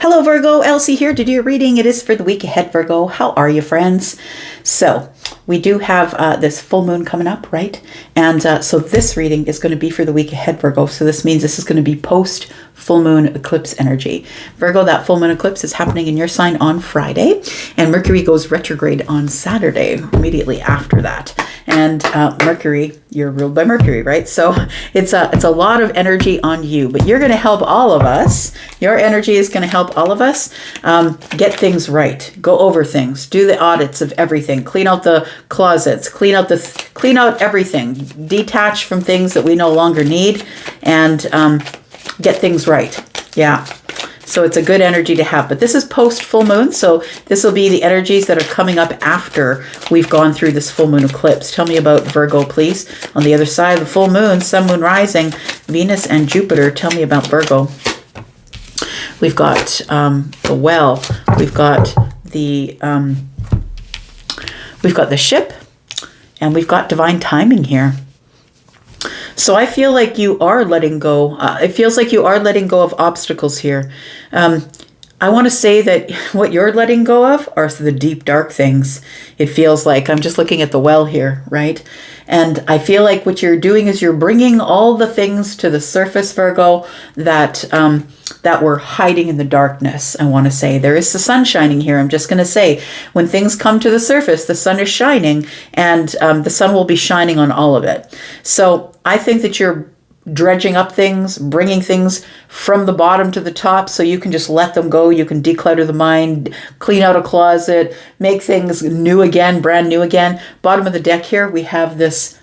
Hello Virgo, Elsie here to do your reading. It is for the week ahead, Virgo. How are you, friends? So we do have this full moon coming up, right? And so this reading is going to be for the week ahead, Virgo. So this means this is going to be post full moon eclipse energy. Virgo, that full moon eclipse is happening in your sign on Friday, and Mercury goes retrograde on Saturday, immediately after that. And Mercury, you're ruled by Mercury, right? So it's a lot of energy on you, but you're going to help all of us. Your energy is going to help all of us get things right, go over things, do the audits of everything, clean out the closets, clean out everything, detach from things that we no longer need, and get things right. Yeah. So it's a good energy to have. But this is post full moon, so this will be the energies that are coming up after we've gone through this full moon eclipse. Tell me about Virgo, please. On the other side of the full moon, sun, moon rising, Venus and Jupiter. Tell me about Virgo. We've got the well. We've got the ship, and we've got divine timing here. So I feel like you are letting go. It feels like you are letting go of obstacles here. I want to say that what you're letting go of are the deep, dark things. It feels like I'm just looking at the well here, right? And I feel like what you're doing is you're bringing all the things to the surface, Virgo, that were hiding in the darkness. I want to say there is the sun shining here. I'm just going to say when things come to the surface, the sun is shining, and the sun will be shining on all of it. So I think that you're dredging up things, bringing things from the bottom to the top so you can just let them go. You can declutter the mind, clean out a closet, make things new again, brand new again. Bottom of the deck here, we have this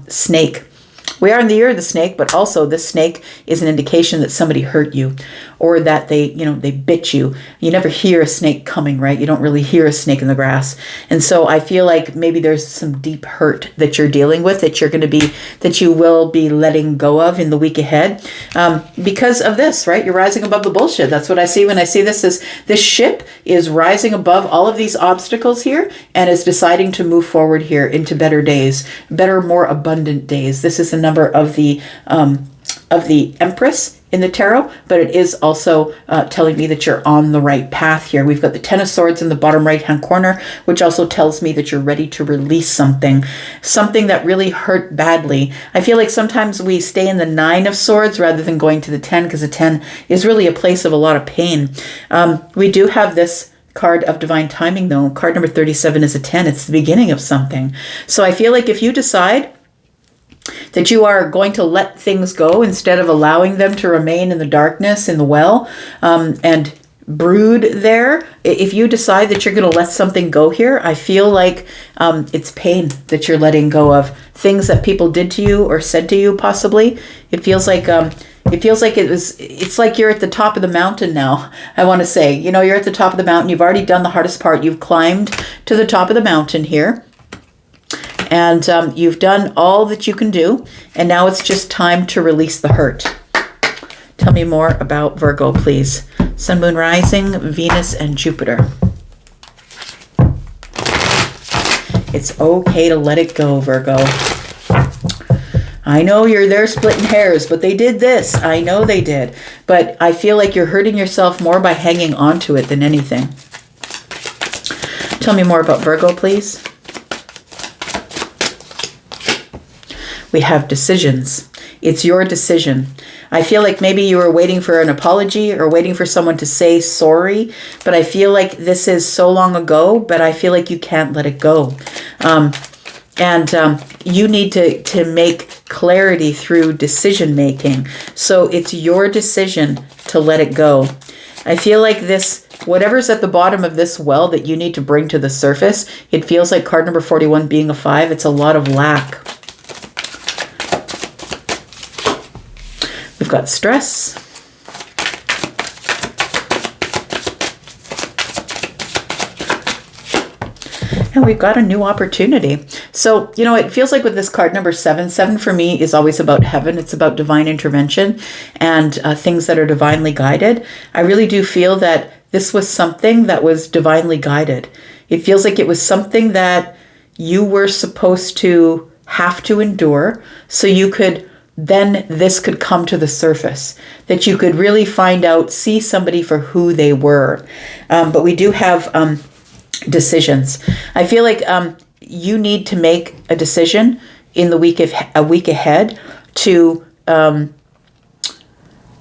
snake. We are in the year of the snake, but also this snake is an indication that somebody hurt you, or that they bit you. You never hear a snake coming, right? You don't really hear a snake in the grass. And so I feel like maybe there's some deep hurt that you're dealing with that you will be letting go of in the week ahead because of this, right? You're rising above the bullshit. That's what I see when I see this. This ship is rising above all of these obstacles here and is deciding to move forward here into better days, better, more abundant days. This is the number of the Empress in the tarot, but it is also telling me that you're on the right path here. We've got the Ten of Swords in the bottom right-hand corner, which also tells me that you're ready to release something that really hurt badly. I feel like sometimes we stay in the Nine of Swords rather than going to the 10, because the 10 is really a place of a lot of pain. We do have this card of divine timing, though. Card number 37 is a 10. It's the beginning of something. So I feel like if you decide that you are going to let things go instead of allowing them to remain in the darkness, in the well, and brood there. If you decide that you're going to let something go here, I feel like it's pain that you're letting go of. Things that people did to you or said to you, possibly. It feels like it's like you're at the top of the mountain now. I want to say, you're at the top of the mountain. You've already done the hardest part. You've climbed to the top of the mountain here. And you've done all that you can do, and now it's just time to release the hurt. Tell me more about Virgo, please. Sun, moon, rising, Venus, and Jupiter. It's okay to let it go, Virgo. I know you're there splitting hairs, but they did this. I know they did. But I feel like you're hurting yourself more by hanging on to it than anything. Tell me more about Virgo, please. We have decisions. It's your decision. I feel like maybe you were waiting for an apology or waiting for someone to say sorry, but I feel like this is so long ago, but I feel like you can't let it go. And you need to make clarity through decision making. So it's your decision to let it go. I feel like whatever's at the bottom of this well that you need to bring to the surface, it feels like card number 41 being a 5, it's a lot of lack. We've got stress. And we've got a new opportunity. So, it feels like with this card number 7 for me is always about heaven. It's about divine intervention and things that are divinely guided. I really do feel that this was something that was divinely guided. It feels like it was something that you were supposed to have to endure so you could then this could come to the surface, that you could really find out, see somebody for who they were. But we do have decisions. I feel like you need to make a decision in the week ahead to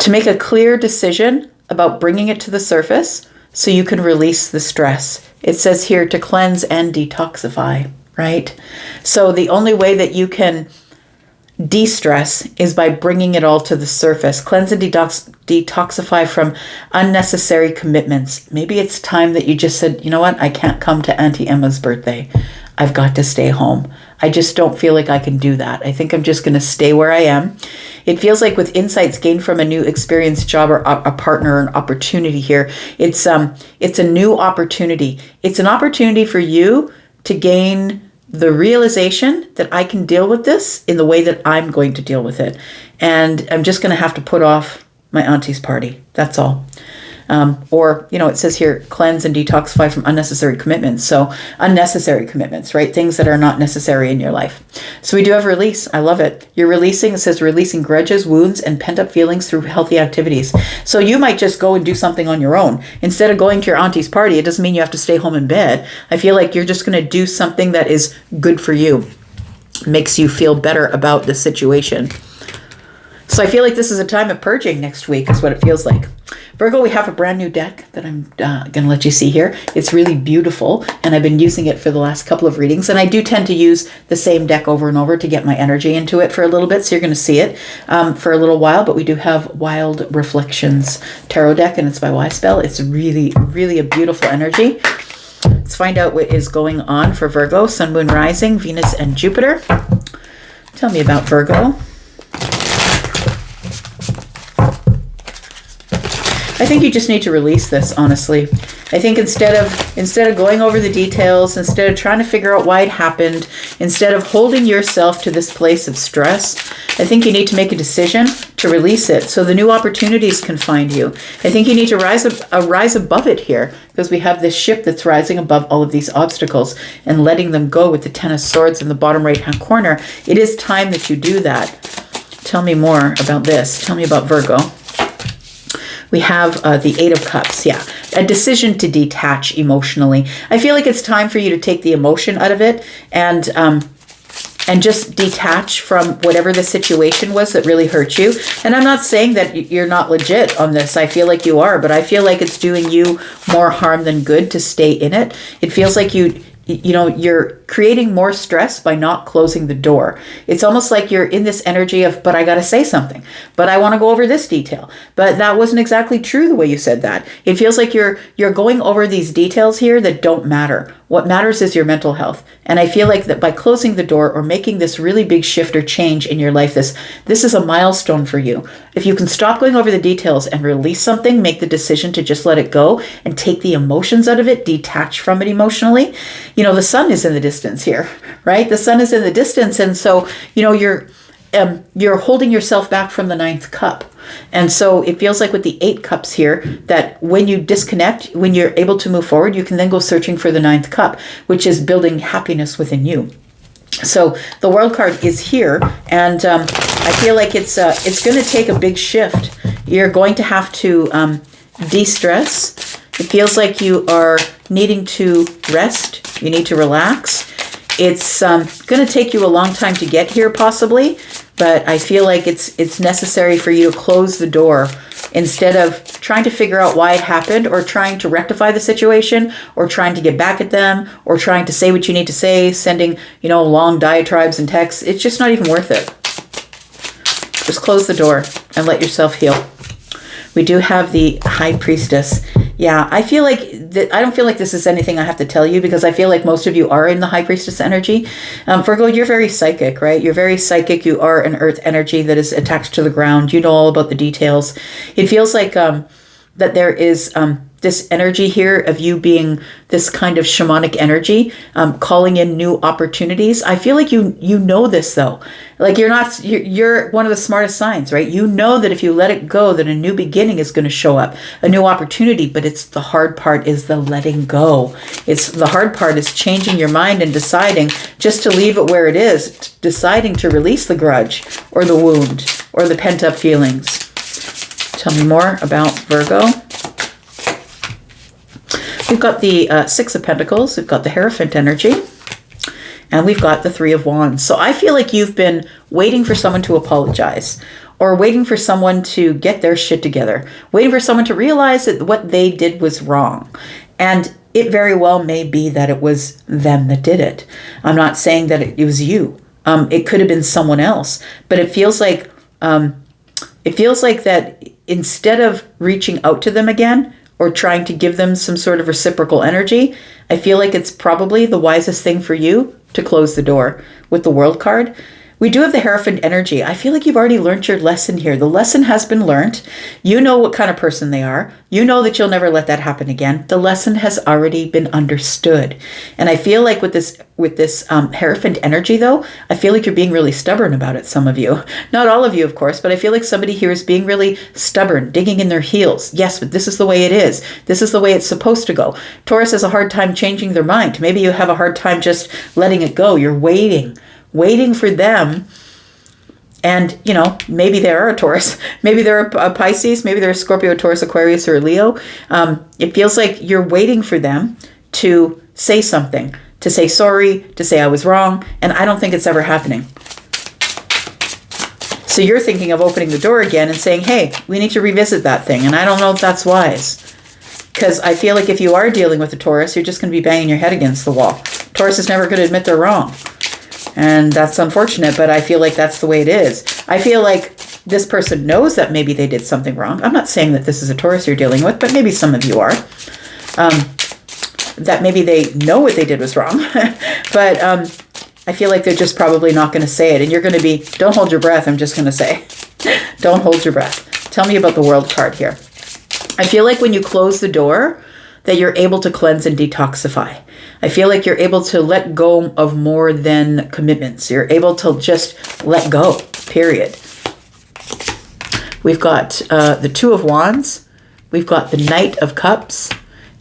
make a clear decision about bringing it to the surface so you can release the stress. It says here to cleanse and detoxify, right? So the only way that you can de-stress is by bringing it all to the surface. Cleanse and detoxify from unnecessary commitments. Maybe it's time that you just said, you know what, I can't come to Auntie Emma's birthday. I've got to stay home. I just don't feel like I can do that. I think I'm just going to stay where I am. It feels like with insights gained from a new experience, job, or a partner, or an opportunity here, it's a new opportunity. It's an opportunity for you to gain the realization that I can deal with this in the way that I'm going to deal with it. And I'm just going to have to put off my auntie's party. That's all. Or, it says here, cleanse and detoxify from unnecessary commitments. So unnecessary commitments, right? Things that are not necessary in your life. So we do have release. I love it. You're releasing, it says releasing grudges, wounds, and pent-up feelings through healthy activities. So you might just go and do something on your own. Instead of going to your auntie's party, it doesn't mean you have to stay home in bed. I feel like you're just going to do something that is good for you. Makes you feel better about the situation. So I feel like this is a time of purging next week is what it feels like. Virgo, we have a brand new deck that I'm going to let you see here. It's really beautiful, and I've been using it for the last couple of readings. And I do tend to use the same deck over and over to get my energy into it for a little bit. So you're going to see it for a little while. But we do have Wild Reflections Tarot deck, and it's by Y-Spell. It's really, really a beautiful energy. Let's find out what is going on for Virgo, Sun, Moon, Rising, Venus, and Jupiter. Tell me about Virgo. I think you just need to release this, honestly. I think instead of going over the details, instead of trying to figure out why it happened, instead of holding yourself to this place of stress, I think you need to make a decision to release it so the new opportunities can find you. I think you need to rise above it here, because we have this ship that's rising above all of these obstacles and letting them go with the Ten of Swords in the bottom right-hand corner. It is time that you do that. Tell me more about this. Tell me about Virgo. We have the Eight of Cups, a decision to detach emotionally. I feel like it's time for you to take the emotion out of it and just detach from whatever the situation was that really hurt you. And I'm not saying that you're not legit on this. I feel like you are, but I feel like it's doing you more harm than good to stay in it. It feels like you're creating more stress by not closing the door. It's almost like you're in this energy of, but I got to say something, but I want to go over this detail, but that wasn't exactly true the way you said that. It feels like you're going over these details here that don't matter. What matters is your mental health. And I feel like that by closing the door or making this really big shift or change in your life, this is a milestone for you. If you can stop going over the details and release something, make the decision to just let it go and take the emotions out of it, detach from it emotionally. The sun is in the distance here, right? The sun is in the distance. And so, you're holding yourself back from the ninth cup. And so it feels like with the 8 cups here, that when you disconnect, when you're able to move forward, you can then go searching for the ninth cup, which is building happiness within you. So the World card is here, and I feel like it's going to take a big shift. You're going to have to de-stress. It feels like you are needing to rest. You need to relax. It's going to take you a long time to get here, possibly, but I feel like it's necessary for you to close the door instead of trying to figure out why it happened, or trying to rectify the situation, or trying to get back at them, or trying to say what you need to say, sending, long diatribes and texts. It's just not even worth it. Just close the door and let yourself heal. We do have the High Priestess. Yeah, I feel like I don't feel like this is anything I have to tell you, because I feel like most of you are in the High Priestess energy. Virgo, you're very psychic, right? You're very psychic. You are an earth energy that is attached to the ground. You know all about the details. It feels like that there is this energy here of you being this kind of shamanic energy, calling in new opportunities. I feel like you know this though. Like you're one of the smartest signs, right? You know that if you let it go, that a new beginning is going to show up, a new opportunity. But it's the hard part is the letting go. It's the hard part is changing your mind and deciding just to leave it where it is, deciding to release the grudge or the wound or the pent up feelings. Tell me more about Virgo. We've got the Six of Pentacles, we've got the Hierophant energy, and we've got the Three of Wands. So I feel like you've been waiting for someone to apologize, or waiting for someone to get their shit together, waiting for someone to realize that what they did was wrong. And it very well may be that it was them that did it. I'm not saying that it was you. It could have been someone else, but it feels like that instead of reaching out to them again, or trying to give them some sort of reciprocal energy, I feel like it's probably the wisest thing for you to close the door with the World card. We do have the Hierophant energy. I feel like you've already learned your lesson here. The lesson has been learned. You know what kind of person they are. You know that you'll never let that happen again. The lesson has already been understood. And I feel like with this Hierophant energy, though, I feel like you're being really stubborn about it, some of you. Not all of you, of course, but I feel like somebody here is being really stubborn, digging in their heels. Yes, but this is the way it is. This is the way it's supposed to go. Taurus has a hard time changing their mind. Maybe you have a hard time just letting it go. You're waiting for them. And, maybe they're a Taurus, maybe they're a Pisces, maybe they're a Scorpio, Taurus, Aquarius, or a Leo. It feels like you're waiting for them to say something, to say sorry, to say I was wrong. And I don't think it's ever happening. So you're thinking of opening the door again and saying, hey, we need to revisit that thing. And I don't know if that's wise. Because I feel like if you are dealing with a Taurus, you're just going to be banging your head against the wall. Taurus is never going to admit they're wrong. And that's unfortunate, but I feel like that's the way it is. I feel like this person knows that maybe they did something wrong. I'm not saying that this is a Taurus you're dealing with, but maybe some of you are. That maybe they know what they did was wrong. But I feel like they're just probably not going to say it. And you're going to be, don't hold your breath, I'm just going to say. Don't hold your breath. Tell me about the World card here. I feel like when you close the door, that you're able to cleanse and detoxify. I feel like you're able to let go of more than commitments. You're able to just let go, period. We've got the Two of Wands. We've got the Knight of Cups.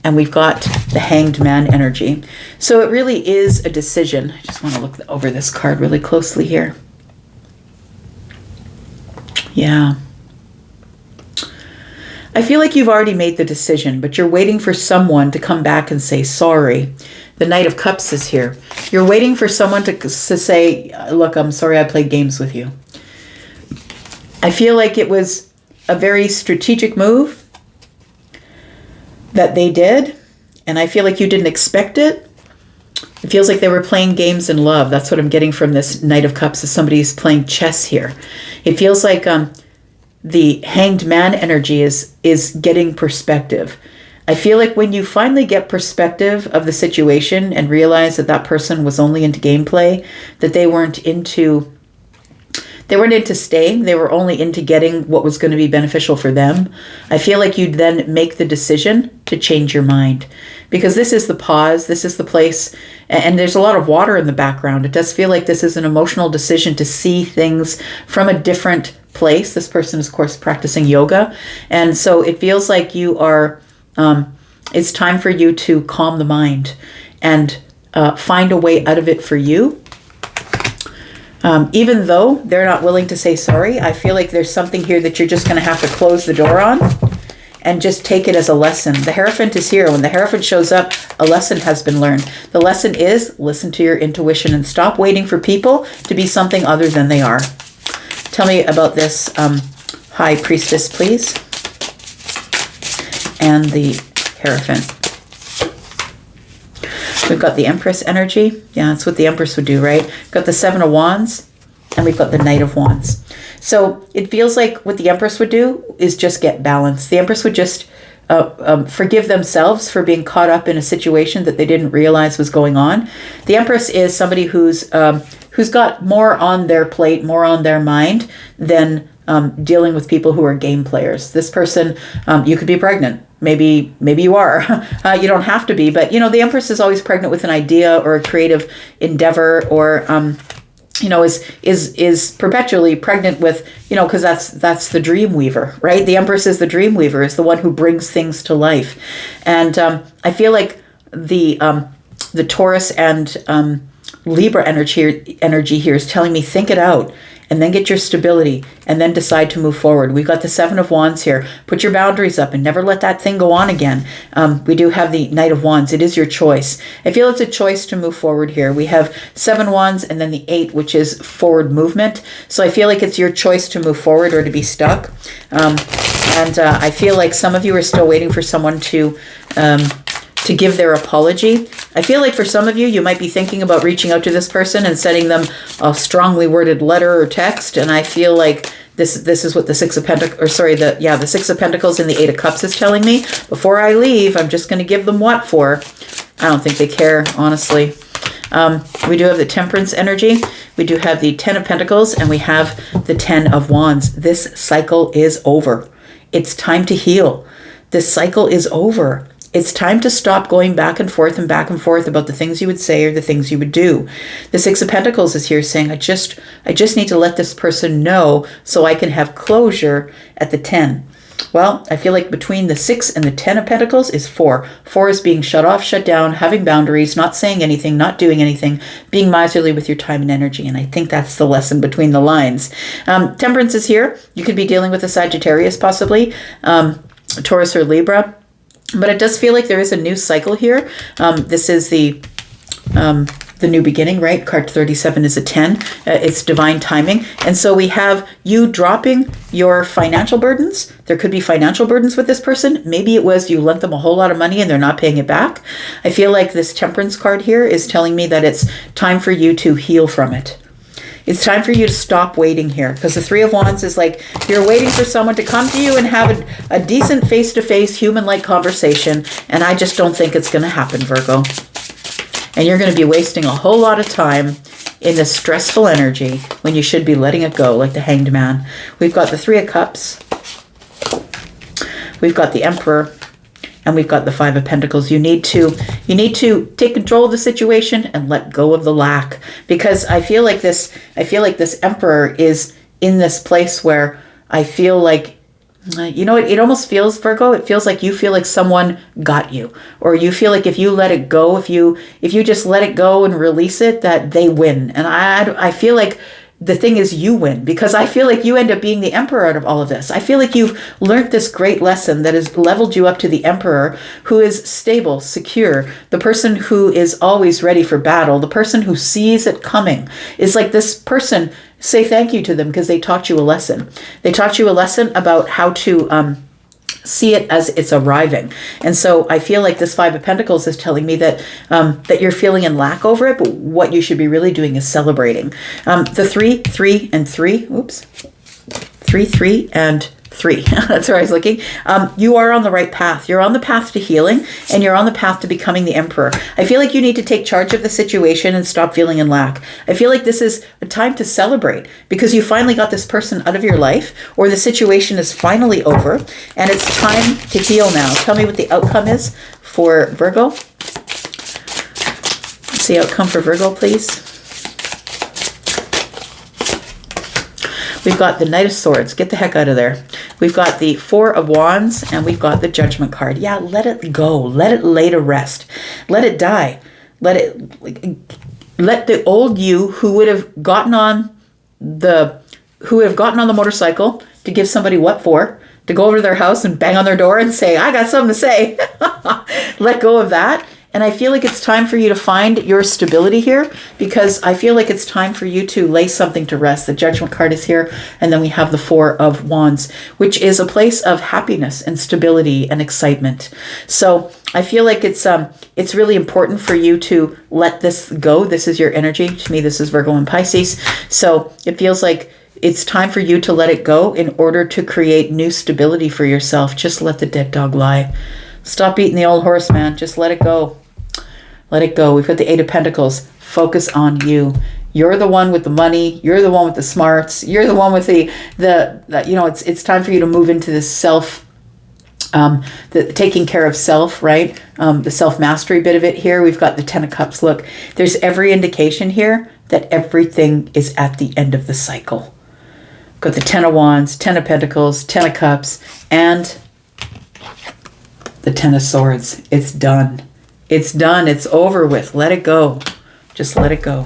And we've got the Hanged Man energy. So it really is a decision. I just want to look over this card really closely here. Yeah. I feel like you've already made the decision, but you're waiting for someone to come back and say sorry. The Knight of Cups is here. You're waiting for someone to say, look, I'm sorry I played games with you. I feel like it was a very strategic move that they did, and I feel like you didn't expect it. It feels like they were playing games in love. That's what I'm getting from this Knight of Cups, is somebody's playing chess here. It feels like the Hanged Man energy is getting perspective. I feel like when you finally get perspective of the situation and realize that that person was only into gameplay, that they weren't into staying, they were only into getting what was going to be beneficial for them. I feel like you'd then make the decision to change your mind, because this is the pause, this is the place, and there's a lot of water in the background. It does feel like this is an emotional decision to see things from a different place. This person is, of course, practicing yoga. And so it feels like you are, it's time for you to calm the mind and find a way out of it for you. Even though they're not willing to say sorry, I feel like there's something here that you're just going to have to close the door on and just take it as a lesson. The Hierophant is here. When the Hierophant shows up, a lesson has been learned. The lesson is listen to your intuition and stop waiting for people to be something other than they are. Tell me about this High Priestess, please. And the Hierophant. We've got the Empress energy. Yeah, that's what the Empress would do, right? We've got the Seven of Wands, and we've got the Knight of Wands. So it feels like what the Empress would do is just get balance. The Empress would just forgive themselves for being caught up in a situation that they didn't realize was going on. The Empress is somebody who's got more on their plate, more on their mind than dealing with people who are game players. This person, you could be pregnant. Maybe you are. You don't have to be, but the Empress is always pregnant with an idea or a creative endeavor, or is perpetually pregnant with, because that's the dream weaver, right? The Empress is the dream weaver, is the one who brings things to life. And I feel like the Taurus and Libra energy here is telling me, think it out, and then get your stability, and then decide to move forward. We've got the Seven of Wands here. Put your boundaries up and never let that thing go on again. We do have the Knight of Wands. It is your choice. I feel it's a choice to move forward here. We have 7 Wands and then the 8, which is forward movement. So I feel like it's your choice to move forward or to be stuck. And I feel like some of you are still waiting for someone to give their apology. I feel like for some of you, you might be thinking about reaching out to this person and sending them a strongly worded letter or text. And I feel like this is what the Six of Pentacles, the Six of Pentacles and the Eight of Cups is telling me. Before I leave, I'm just going to give them what for. I don't think they care, honestly. We do have the Temperance energy. We do have the Ten of Pentacles, and we have the Ten of Wands. This cycle is over. It's time to heal. This cycle is over. It's time to stop going back and forth about the things you would say or the things you would do. The Six of Pentacles is here saying, I just need to let this person know so I can have closure at the 10. Well, I feel like between the 6 and the 10 of Pentacles is 4. 4 is being shut off, shut down, having boundaries, not saying anything, not doing anything, being miserly with your time and energy. And I think that's the lesson between the lines. Temperance is here. You could be dealing with a Sagittarius, possibly, Taurus or Libra. But it does feel like there is a new cycle here. This is the new beginning, right? Card 37 is a 10. It's divine timing. And so we have you dropping your financial burdens. There could be financial burdens with this person. Maybe it was you lent them a whole lot of money and they're not paying it back. I feel like this Temperance card here is telling me that it's time for you to heal from it. It's time for you to stop waiting here, because the Three of Wands is like you're waiting for someone to come to you and have a decent face-to-face human-like conversation, and I just don't think it's going to happen, Virgo. And you're going to be wasting a whole lot of time in this stressful energy when you should be letting it go, like the Hanged Man. We've got the Three of Cups. We've got the Emperor. And we've got the Five of Pentacles. You need to take control of the situation and let go of the lack, because I feel like this Emperor is in this place where I feel like, it almost feels, Virgo, it feels like you feel like someone got you, or you feel like if you let it go, if you just let it go and release it, that they win. And I feel like the thing is you win, because I feel like you end up being the Emperor out of all of this. I feel like you've learned this great lesson that has leveled you up to the Emperor, who is stable, secure, the person who is always ready for battle, the person who sees it coming. Is like this person, say thank you to them because they taught you a lesson. They taught you a lesson about how to see it as it's arriving. And so I feel like this Five of Pentacles is telling me that you're feeling in lack over it, but what you should be really doing is celebrating. The 3, 3, and 3, oops, 3, 3, and 3. That's where I was looking. You are on the right path. You're on the path to healing, and you're on the path to becoming the Emperor. I feel like you need to take charge of the situation and stop feeling in lack. I feel like this is a time to celebrate, because you finally got this person out of your life, or the situation is finally over, and it's time to heal now. Tell me what the outcome is for Virgo. What's the outcome for Virgo, please? We've got the Knight of Swords. Get the heck out of there. We've got the Four of Wands, and we've got the Judgment card. Yeah, let it go. Let it lay to rest. Let it die. Let the old you who would have gotten on the motorcycle to give somebody what for, to go over to their house and bang on their door and say, I got something to say. Let go of that. And I feel like it's time for you to find your stability here, because I feel like it's time for you to lay something to rest. The Judgment card is here, and then we have the Four of Wands, which is a place of happiness and stability and excitement. So I feel like it's really important for you to let this go. This is your energy. To me, this is Virgo and Pisces. So it feels like it's time for you to let it go in order to create new stability for yourself. Just let the dead dog lie. Stop beating the old horse, man. Just let it go. Let it go. We've got the Eight of Pentacles, Focus on you. You're the one with the money. You're the one with the smarts. You're the one with the it's time for you to move into this the taking care of self, right? The self-mastery bit of it here. We've got the 10 of Cups. Look, there's every indication here that everything is at the end of the cycle. Got the 10 of Wands, 10 of Pentacles, 10 of Cups, and the 10 of Swords. It's done. It's done. It's over with. Let it go. Just let it go.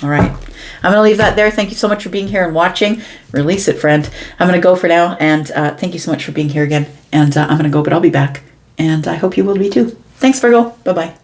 All right. I'm going to leave that there. Thank you so much for being here and watching. Release it, friend. I'm going to go for now. And thank you so much for being here again. And I'm going to go, but I'll be back. And I hope you will be too. Thanks, Virgo. Bye-bye.